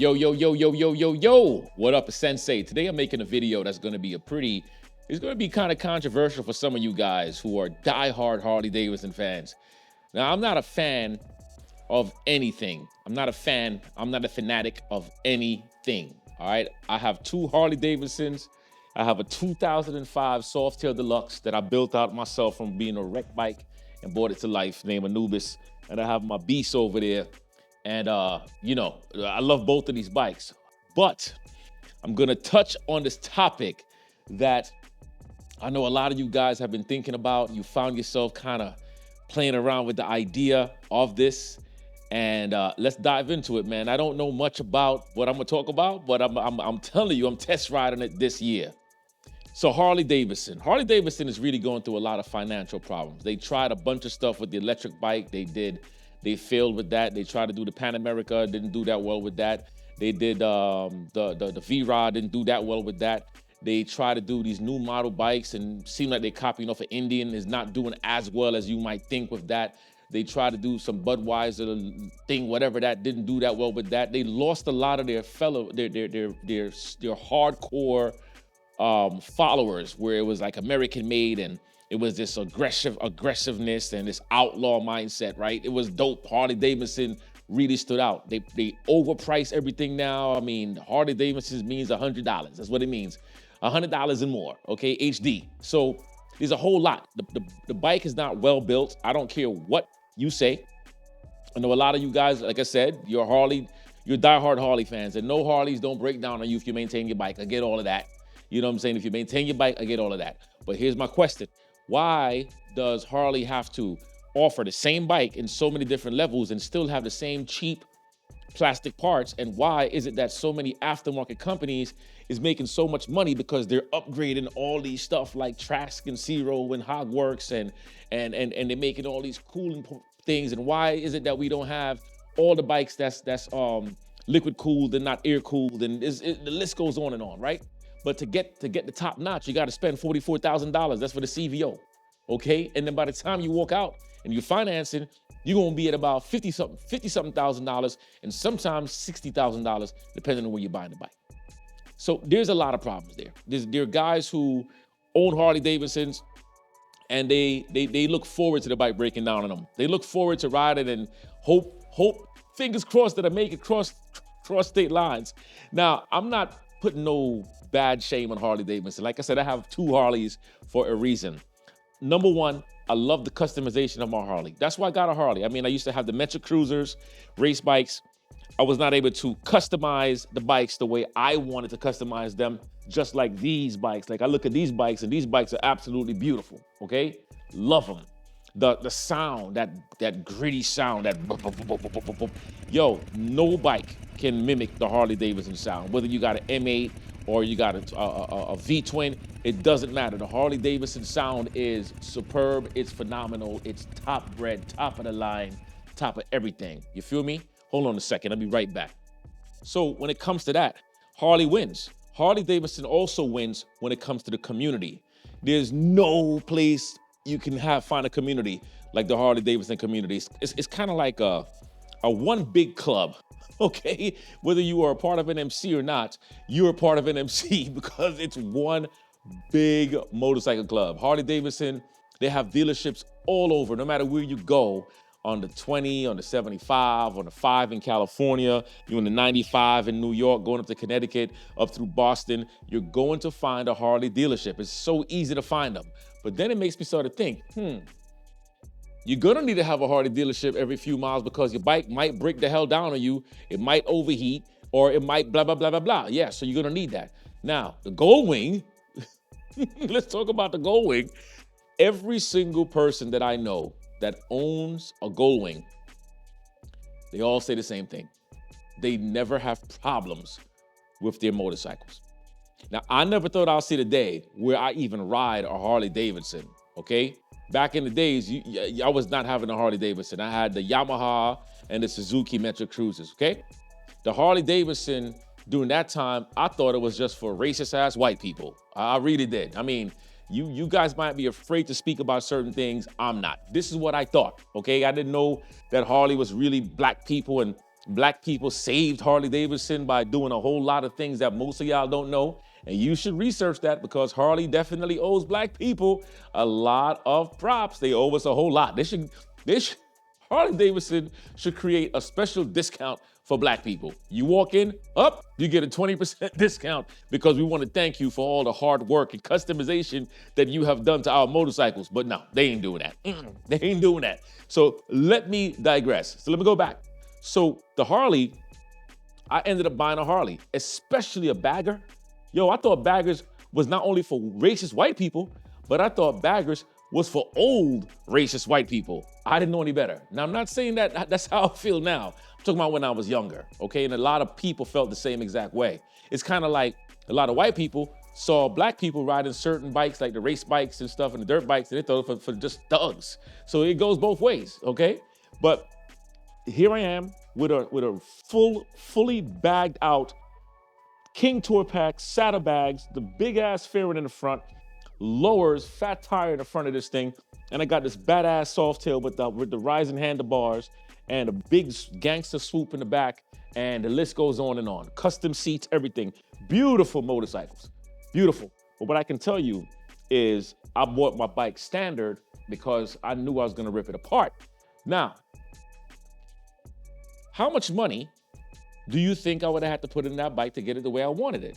Yo, yo, yo, yo, yo, yo, yo. What up, Sensei? Today I'm making a video that's going to be it's going to be kind of controversial for some of you guys who are diehard Harley Davidson fans. Now, I'm not a fan of anything. I'm not a fanatic of anything. All right. I have two Harley Davidsons. I have a 2005 Softail Deluxe that I built out myself from being a wreck bike and brought it to life, named Anubis. And I have my Beast over there. And, I love both of these bikes. But I'm going to touch on this topic that I know a lot of you guys have been thinking about. You found yourself kind of playing around with the idea of this. And let's dive into it, man. I don't know much about what I'm going to talk about, but I'm telling you, I'm test riding it this year. So Harley Davidson is really going through a lot of financial problems. They tried a bunch of stuff with the electric bike. They failed with that. They tried to do the Pan America, didn't do that well with that. They did the V-Rod, didn't do that well with that. They try to do these new model bikes and seem like they're copying off an Indian, is not doing as well as you might think with that. They tried to do some Budweiser thing, whatever that, didn't do that well with that. They lost a lot of their hardcore followers, where it was like American made and it was this aggressiveness and this outlaw mindset, right? It was dope. Harley Davidson really stood out. They overprice everything now. I mean, Harley Davidson means $100. That's what it means. $100 and more, okay, HD. So there's a whole lot. The bike is not well built. I don't care what you say. I know a lot of you guys, like I said, you're diehard Harley fans, and no, Harleys don't break down on you if you maintain your bike. I get all of that. You know what I'm saying? If you maintain your bike, I get all of that. But here's my question. Why does Harley have to offer the same bike in so many different levels and still have the same cheap plastic parts? And why is it that so many aftermarket companies is making so much money because they're upgrading all these stuff like Trask and Zero and Hogworks and they're making all these cooling things? And why is it that we don't have all the bikes that's liquid cooled and not air cooled? And the list goes on and on, right? But to get the top notch, you got to spend $44,000. That's for the CVO, okay? And then by the time you walk out and you're financing, you're gonna be at about $50-something thousand, and sometimes $60,000, depending on where you're buying the bike. So there's a lot of problems there. There are guys who own Harley Davidsons, and they look forward to the bike breaking down on them. They look forward to riding and hope, fingers crossed, that I make it cross state lines. Now, I'm not putting no bad shame on Harley Davidson. Like I said, I have two Harleys for a reason. Number one, I love the customization of my Harley. That's why I got a Harley. I mean, I used to have the Metro Cruisers, race bikes. I was not able to customize the bikes the way I wanted to customize them, just like these bikes. Like, I look at these bikes, and these bikes are absolutely beautiful, okay? Love them. The sound, that gritty sound, that yo, no bike can mimic the Harley Davidson sound. Whether you got an M8 or you got a V-twin, it doesn't matter. The Harley Davidson sound is superb. It's phenomenal. It's top bred, top of the line, top of everything. You feel me? Hold on a second. I'll be right back. So when it comes to that, Harley wins. Harley Davidson also wins when it comes to the community. There's no place you can find a community like the Harley Davidson community. It's kind of like a one big club, okay? Whether you are a part of an MC or not, you're a part of an MC because it's one big motorcycle club. Harley Davidson, they have dealerships all over, no matter where you go, on the 20, on the 75, on the 5 in California, you're in the 95 in New York, going up to Connecticut, up through Boston, you're going to find a Harley dealership. It's so easy to find them. But then it makes me start to think, you're gonna need to have a Harley dealership every few miles because your bike might break the hell down on you, it might overheat, or it might blah, blah, blah, blah, blah. Yeah, so you're gonna need that. Now, the Goldwing, let's talk about the Goldwing. Every single person that I know that owns a Goldwing, they all say the same thing. They never have problems with their motorcycles. Now, I never thought I'd see the day where I even ride a Harley Davidson, okay? Back in the days, I was not having a Harley Davidson. I had the Yamaha and the Suzuki Metro Cruisers, okay? The Harley Davidson, during that time, I thought it was just for racist-ass white people. I really did. I mean, you guys might be afraid to speak about certain things. I'm not. This is what I thought, okay? I didn't know that Harley was really black people and Black people saved Harley Davidson by doing a whole lot of things that most of y'all don't know. And you should research that because Harley definitely owes black people a lot of props. They owe us a whole lot. Harley Davidson should create a special discount for black people. You walk in, you get a 20% discount because we want to thank you for all the hard work and customization that you have done to our motorcycles. But no, they ain't doing that. They ain't doing that. So let me digress. So let me go back. So the Harley, I ended up buying a Harley, especially a bagger. Yo, I thought baggers was not only for racist white people, but I thought baggers was for old racist white people. I didn't know any better. Now, I'm not saying that that's how I feel now. I'm talking about when I was younger, okay? And a lot of people felt the same exact way. It's kind of like a lot of white people saw black people riding certain bikes, like the race bikes and stuff and the dirt bikes, and they thought it for just thugs. So it goes both ways, okay? But here I am with a fully bagged out King Tour Pack, saddlebags, the big ass fairing in the front, lowers, fat tire in the front of this thing, and I got this badass soft tail with the rising handlebars and a big gangster swoop in the back, and the list goes on and on. Custom seats, everything. Beautiful motorcycles, beautiful. But what I can tell you is I bought my bike standard because I knew I was gonna rip it apart. Now, how much money do you think I would have had to put in that bike to get it the way I wanted it?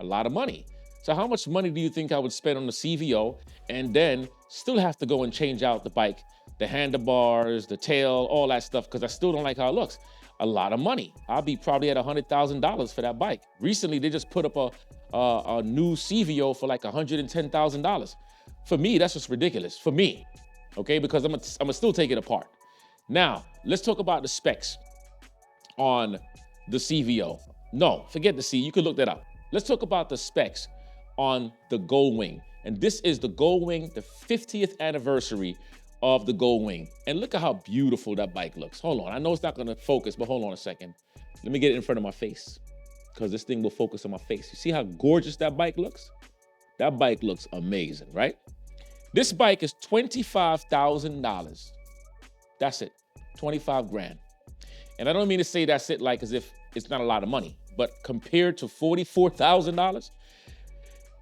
A lot of money. So how much money do you think I would spend on the CVO and then still have to go and change out the bike, the handlebars, the tail, all that stuff, because I still don't like how it looks? A lot of money. I'll be probably at $100,000 for that bike. Recently, they just put up a new CVO for like $110,000. For me, that's just ridiculous. For me, okay? Because I'm gonna still take it apart. Now, let's talk about the specs on the CVO. No, forget the C, you can look that up. Let's talk about the specs on the Goldwing. And this is the Goldwing, the 50th anniversary of the Goldwing. And look at how beautiful that bike looks. Hold on, I know it's not gonna focus, but hold on a second. Let me get it in front of my face because this thing will focus on my face. You see how gorgeous that bike looks? That bike looks amazing, right? This bike is $25,000. That's it, 25 grand. And I don't mean to say that's it like as if it's not a lot of money, but compared to $44,000,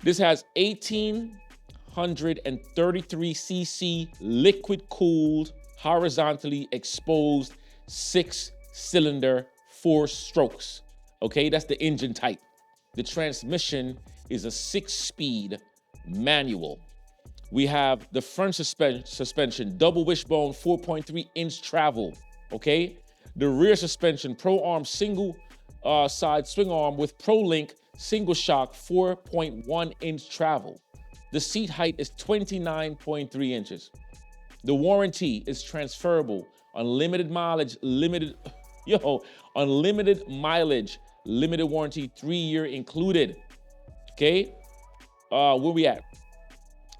this has 1,833 cc liquid cooled, horizontally exposed 6-cylinder, 4 strokes. Okay, that's the engine type. The transmission is a 6-speed manual. We have the front suspension, double wishbone, 4.3-inch travel, okay? The rear suspension, Pro Arm single side swing arm with Pro Link single shock, 4.1-inch travel. The seat height is 29.3 inches. The warranty is transferable, unlimited mileage, unlimited mileage, limited warranty, 3-year included. Okay, where we at?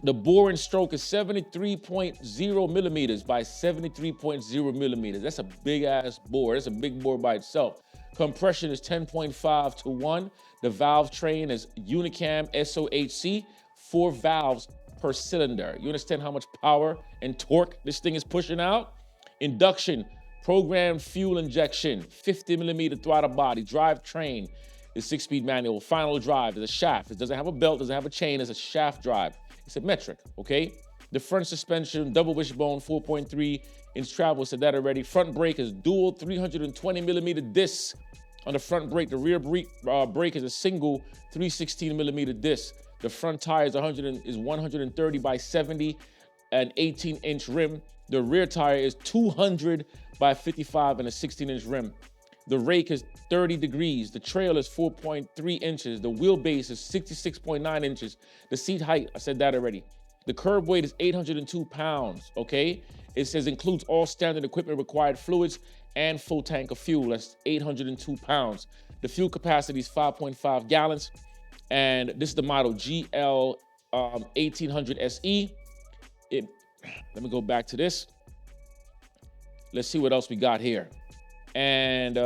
The bore and stroke is 73.0 millimeters by 73.0 millimeters. That's a big ass bore. That's a big bore by itself. Compression is 10.5 to 1. The valve train is Unicam SOHC, 4 valves per cylinder. You understand how much power and torque this thing is pushing out? Induction, programmed fuel injection, 50 millimeter throttle body, drive train is 6-speed manual. Final drive is a shaft. It doesn't have a belt, doesn't have a chain, it's a shaft drive. It's a metric, okay? The front suspension, double wishbone, 4.3-inch travel, said that already. Front brake is dual 320 millimeter disc on the front brake. The rear brake is a single 316 millimeter disc. The front tire is 130 by 70, an 18-inch rim. The rear tire is 200 by 55 and a 16-inch rim. The rake is 30 degrees. The trail is 4.3 inches. The wheelbase is 66.9 inches. The seat height, I said that already. The curb weight is 802 pounds, okay? It says includes all standard equipment, required fluids, and full tank of fuel. That's 802 pounds. The fuel capacity is 5.5 gallons. And this is the model GL 1800 SE. Let me go back to this. Let's see what else we got here. And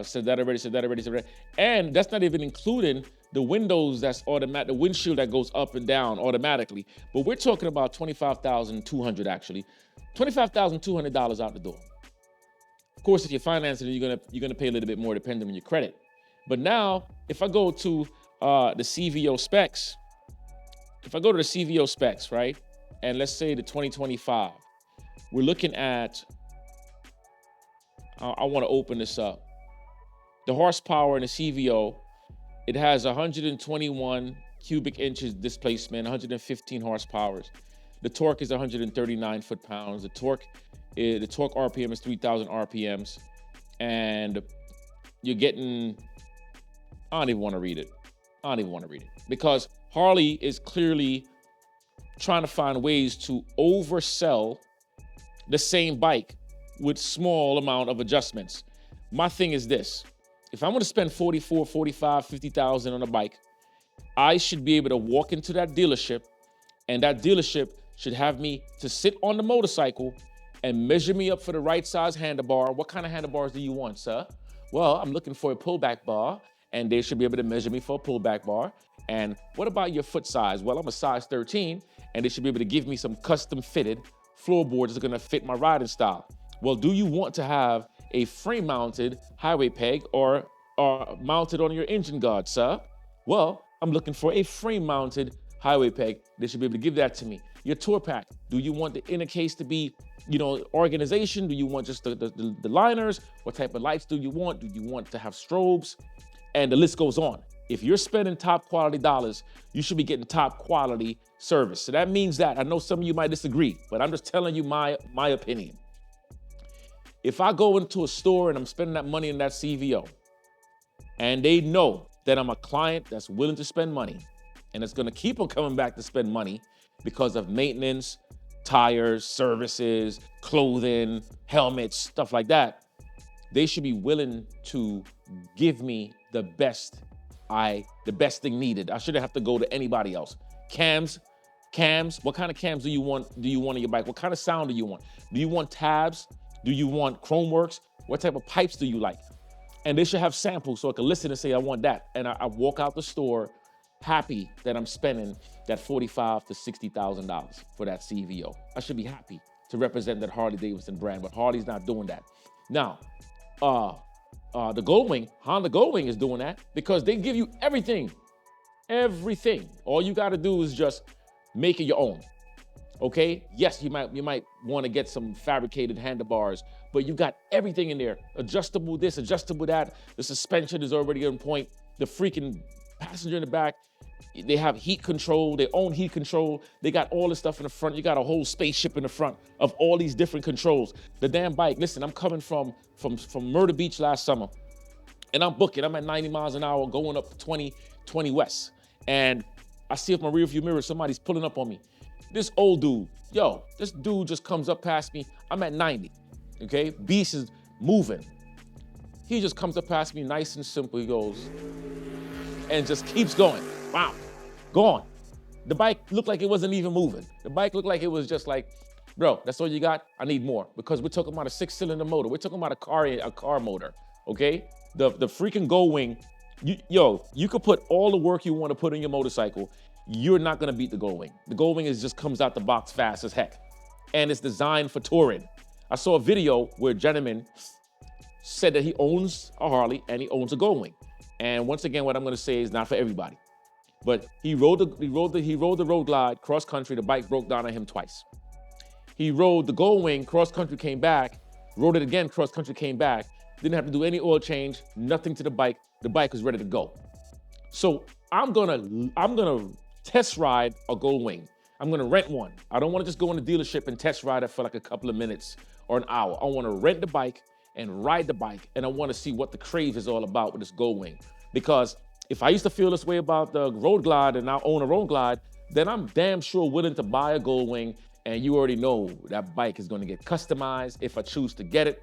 said that already. And that's not even including the windows that's automatic, the windshield that goes up and down automatically. But we're talking about $25,200 actually. $25,200 out the door. Of course, if you're financing it, you're gonna pay a little bit more depending on your credit. But now, if I go to the CVO specs, right, and let's say the 2025, we're looking at, I want to open this up. The horsepower in the CVO, it has 121 cubic inches displacement, 115 horsepower. The torque is 139 foot-pounds. The torque RPM is 3,000 RPMs. And you're getting, I don't even want to read it. Because Harley is clearly trying to find ways to oversell the same bike with small amount of adjustments. My thing is this: if I'm going to spend 44, 45, 50,000 on a bike, I should be able to walk into that dealership, and that dealership should have me to sit on the motorcycle and measure me up for the right size handlebar. What kind of handlebars do you want, sir? Well, I'm looking for a pullback bar, and they should be able to measure me for a pullback bar. And what about your foot size? Well, I'm a size 13, and they should be able to give me some custom fitted floorboards that are gonna fit my riding style. Well, do you want to have a frame mounted highway peg or mounted on your engine guard, sir? Well, I'm looking for a frame mounted highway peg. They should be able to give that to me. Your tour pack, do you want the inner case to be, organization? Do you want just the liners? What type of lights do you want? Do you want to have strobes? And the list goes on. If you're spending top quality dollars, you should be getting top quality service. So that means that, I know some of you might disagree, but I'm just telling you my opinion. If I go into a store and I'm spending that money in that CVO, and they know that I'm a client that's willing to spend money, and it's gonna keep on coming back to spend money because of maintenance, tires, services, clothing, helmets, stuff like that, they should be willing to give me the best thing needed. I shouldn't have to go to anybody else. Cams, what kind of cams do you want on your bike? What kind of sound do you want? Do you want tabs? Do you want chrome works? What type of pipes do you like? And they should have samples so I can listen and say, I want that. And I walk out the store happy that I'm spending that $45,000 to $60,000 for that CVO. I should be happy to represent that Harley Davidson brand, but Harley's not doing that. Now, the Goldwing, Honda Goldwing is doing that because they give you everything. All you got to do is just make it your own. Okay? Yes, you might want to get some fabricated handlebars, but you got everything in there. Adjustable this, adjustable that. The suspension is already on point. The freaking passenger in the back, they have heat control, their own heat control. They got all this stuff in the front. You got a whole spaceship in the front of all these different controls. The damn bike, listen, I'm coming from Myrtle Beach last summer, and I'm booking. I'm at 90 miles an hour going up 20 west. And I see if my rearview mirror, somebody's pulling up on me. This old dude, this dude just comes up past me. I'm at 90, okay? Beast is moving. He just comes up past me nice and simple. He goes, and just keeps going. Wow, gone. The bike looked like it wasn't even moving. The bike looked like it was just like, bro, that's all you got? I need more. Because we're talking about a 6-cylinder motor. We're talking about a car motor, okay? The freaking Goldwing, you could put all the work you want to put in your motorcycle. You're not gonna beat the Goldwing. The Goldwing just comes out the box fast as heck. And it's designed for touring. I saw a video where a gentleman said that he owns a Harley and he owns a Goldwing. And once again, what I'm gonna say is not for everybody. But he rode the Road Glide cross country. The bike broke down on him twice. He rode the Goldwing cross country, came back, rode it again cross country, came back. Didn't have to do any oil change, nothing to the bike. The bike was ready to go. So I'm gonna test ride a Goldwing. I'm gonna rent one. I don't wanna just go in the dealership and test ride it for like a couple of minutes or an hour. I wanna rent the bike and ride the bike, and I wanna see what the crave is all about with this Goldwing. Because if I used to feel this way about the Road Glide and now own a Road Glide, then I'm damn sure willing to buy a Goldwing, and you already know that bike is gonna get customized if I choose to get it,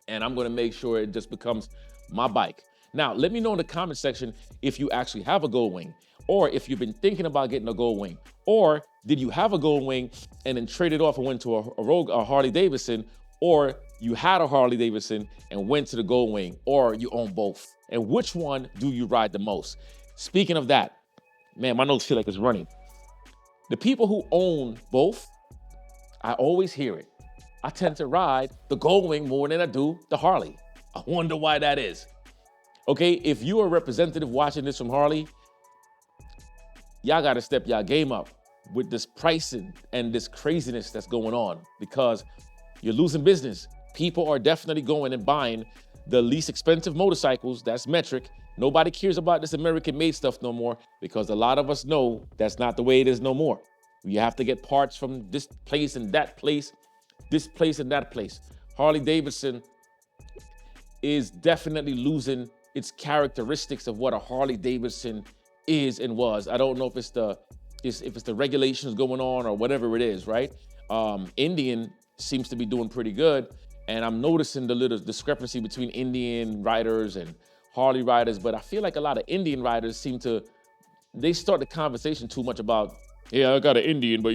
and I'm gonna make sure it just becomes my bike. Now, let me know in the comment section if you actually have a Goldwing, or if you've been thinking about getting a Goldwing, or did you have a Goldwing and then traded off and went to a Harley Davidson, or you had a Harley Davidson and went to the Goldwing, or you own both. And which one do you ride the most? Speaking of that, man, my nose feel like it's running. The people who own both, I always hear it. I tend to ride the Goldwing more than I do the Harley. I wonder why that is. Okay, if you're a representative watching this from Harley, y'all gotta step y'all game up with this pricing and this craziness that's going on, because you're losing business. People are definitely going and buying the least expensive motorcycles. That's metric. Nobody cares about this American-made stuff no more, because a lot of us know that's not the way it is no more. You have to get parts from this place and that place, this place and that place. Harley Davidson is definitely losing its characteristics of what a Harley Davidson is and was. I don't know if it's the regulations going on or whatever it is, right? Indian seems to be doing pretty good, and I'm noticing the little discrepancy between Indian riders and Harley riders, but I feel like a lot of Indian riders they start the conversation too much about, yeah, I got an Indian, but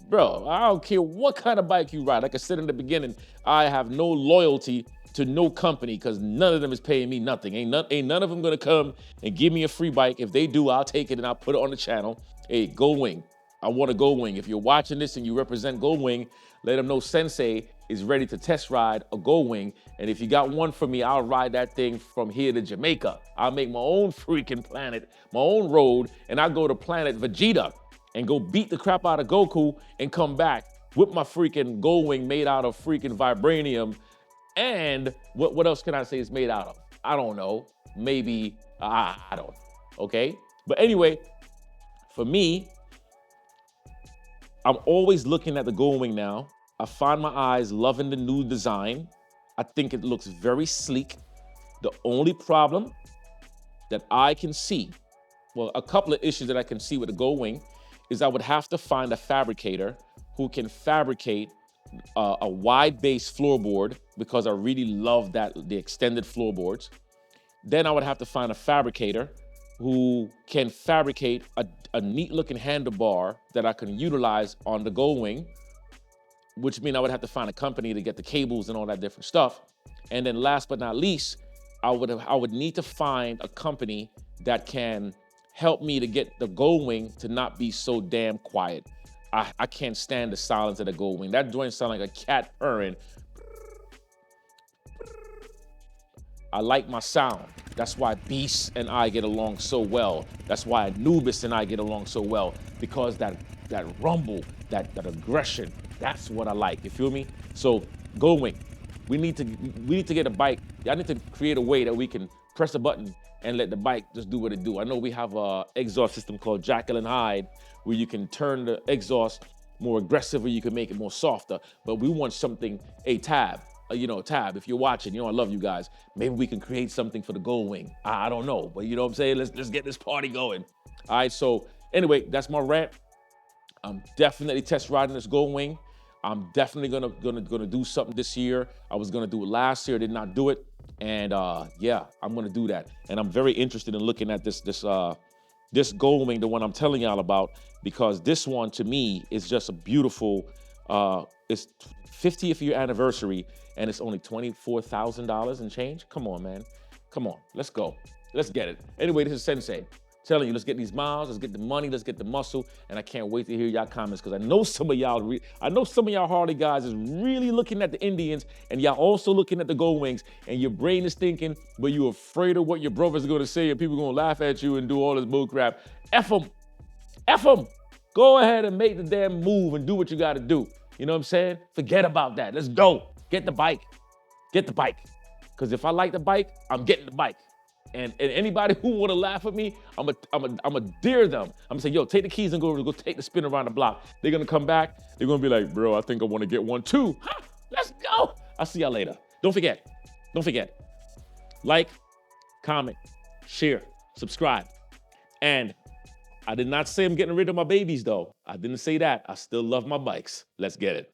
bro, I don't care what kind of bike you ride. Like I said in the beginning, I have no loyalty to no company, because none of them is paying me nothing. Ain't none of them gonna come and give me a free bike. If they do, I'll take it and I'll put it on the channel. Hey, Goldwing, I want a Goldwing. If you're watching this and you represent Goldwing, let them know Sensei is ready to test ride a Goldwing. And if you got one for me, I'll ride that thing from here to Jamaica. I'll make my own freaking planet, my own road, and I'll go to planet Vegeta and go beat the crap out of Goku and come back with my freaking Goldwing made out of freaking vibranium. And what else can I say it's made out of? I don't know. Maybe, I don't know, okay? But anyway, for me, I'm always looking at the Goldwing now. I find my eyes loving the new design. I think it looks very sleek. The only problem that I can see, well, a couple of issues that I can see with the Goldwing is I would have to find a fabricator who can fabricate a wide base floorboard, because I really love the extended floorboards. Then I would have to find a fabricator who can fabricate a neat looking handlebar that I can utilize on the Goldwing, which means I would have to find a company to get the cables and all that different stuff. And then last but not least, I would need to find a company that can help me to get the Goldwing to not be so damn quiet. I can't stand the silence of the Goldwing. That joint sounds like a cat purring. I like my sound. That's why Beast and I get along so well. That's why Anubis and I get along so well, because that rumble, that aggression, that's what I like. You feel me? So Goldwing, we need to get a bike. I need to create a way that we can press a button and let the bike just do what it do. I know we have a exhaust system called Jekyll and Hyde, where you can turn the exhaust more aggressive or you can make it more softer. But we want something, Tab, Tab, if you're watching, I love you guys. Maybe we can create something for the Goldwing. I don't know, but you know what I'm saying? Let's get this party going. All right, so anyway, that's my rant. I'm definitely test riding this Goldwing. I'm definitely gonna do something this year. I was gonna do it last year, did not do it. And yeah, I'm gonna do that. And I'm very interested in looking at this Goldwing, the one I'm telling y'all about, because this one to me is just a beautiful, it's 50th year anniversary and it's only $24,000 and change. Come on, man. Come on, let's go. Let's get it. Anyway, this is Sensei. Telling you, let's get these miles, let's get the money, let's get the muscle, and I can't wait to hear y'all comments, because I know some of y'all Harley guys is really looking at the Indians, and y'all also looking at the Goldwings, and your brain is thinking, but you're afraid of what your brothers are gonna say, and people are gonna laugh at you and do all this bull crap. F them. F them. Go ahead and make the damn move and do what you gotta do. You know what I'm saying? Forget about that. Let's go. Get the bike. Get the bike. Because if I like the bike, I'm getting the bike. And anybody who want to laugh at me, I'm a dare them. I'm gonna say, yo, take the keys and go take the spin around the block. They're gonna come back. They're gonna be like, bro, I think I want to get one too. Ha, let's go. I'll see y'all later. Don't forget. Like, comment, share, subscribe. And I did not say I'm getting rid of my babies though. I didn't say that. I still love my bikes. Let's get it.